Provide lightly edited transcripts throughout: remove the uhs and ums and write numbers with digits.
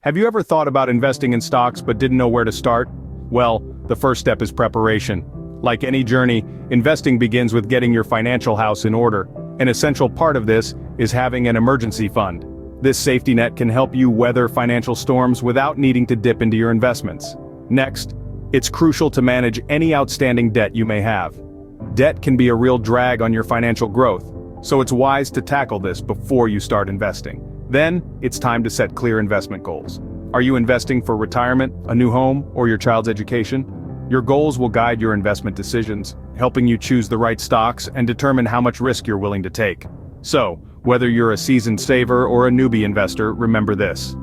Have you ever thought about investing in stocks but didn't know where to start? Well, the first step is preparation. Like any journey, investing begins with getting your financial house in order. An essential part of this is having an emergency fund. This safety net can help you weather financial storms without needing to dip into your investments. Next, it's crucial to manage any outstanding debt you may have. Debt can be a real drag on your financial growth, so it's wise to tackle this before you start investing. Then, it's time to set clear investment goals. Are you investing for retirement, a new home, or your child's education? Your goals will guide your investment decisions, helping you choose the right stocks and determine how much risk you're willing to take. So, whether you're a seasoned saver or a newbie investor, remember this.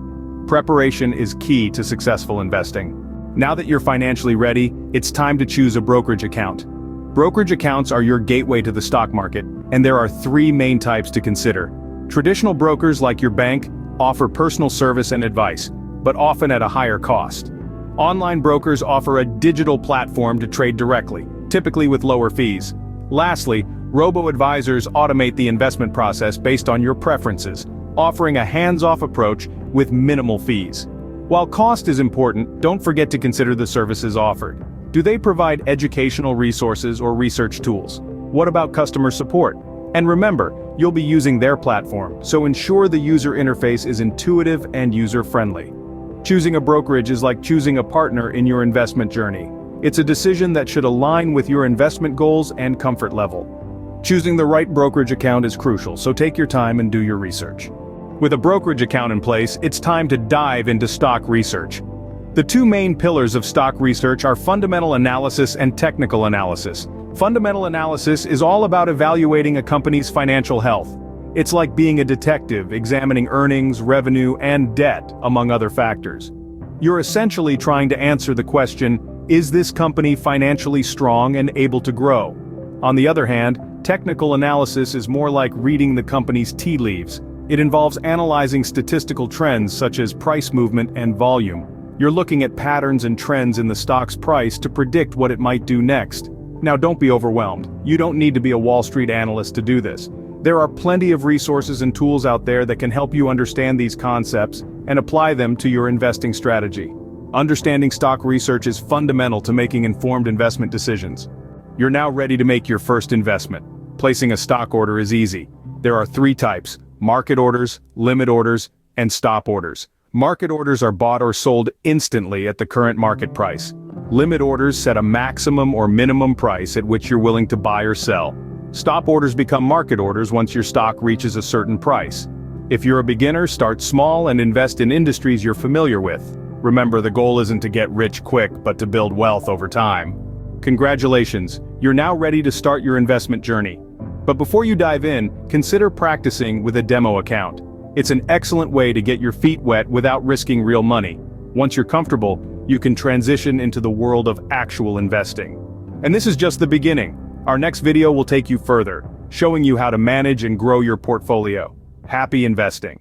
Preparation is key to successful investing. Now that you're financially ready, it's time to choose a brokerage account. Brokerage accounts are your gateway to the stock market, and there are three main types to consider. Traditional brokers like your bank offer personal service and advice, but often at a higher cost. Online brokers offer a digital platform to trade directly, typically with lower fees. Lastly, robo-advisors automate the investment process based on your preferences, offering a hands-off approach with minimal fees. While cost is important, don't forget to consider the services offered. Do they provide educational resources or research tools? What about customer support? And remember, you'll be using their platform, so ensure the user interface is intuitive and user-friendly. Choosing a brokerage is like choosing a partner in your investment journey. It's a decision that should align with your investment goals and comfort level. Choosing the right brokerage account is crucial, so take your time and do your research. With a brokerage account in place, it's time to dive into stock research. The two main pillars of stock research are fundamental analysis and technical analysis. Fundamental analysis is all about evaluating a company's financial health. It's like being a detective, examining earnings, revenue, and debt, among other factors. You're essentially trying to answer the question, is this company financially strong and able to grow? On the other hand, technical analysis is more like reading the company's tea leaves. It involves analyzing statistical trends such as price movement and volume. You're looking at patterns and trends in the stock's price to predict what it might do next. Now don't be overwhelmed. You don't need to be a Wall Street analyst to do this. There are plenty of resources and tools out there that can help you understand these concepts and apply them to your investing strategy. Understanding stock research is fundamental to making informed investment decisions. You're now ready to make your first investment. Placing a stock order is easy. There are three types: market orders, limit orders, and stop orders. Market orders are bought or sold instantly at the current market price. Limit orders set a maximum or minimum price at which you're willing to buy or sell. Stop orders become market orders once your stock reaches a certain price. If you're a beginner, start small and invest in industries you're familiar with. Remember, the goal isn't to get rich quick, but to build wealth over time. Congratulations, you're now ready to start your investment journey. But before you dive in, consider practicing with a demo account. It's an excellent way to get your feet wet without risking real money. Once you're comfortable, you can transition into the world of actual investing. And this is just the beginning. Our next video will take you further, showing you how to manage and grow your portfolio. Happy investing!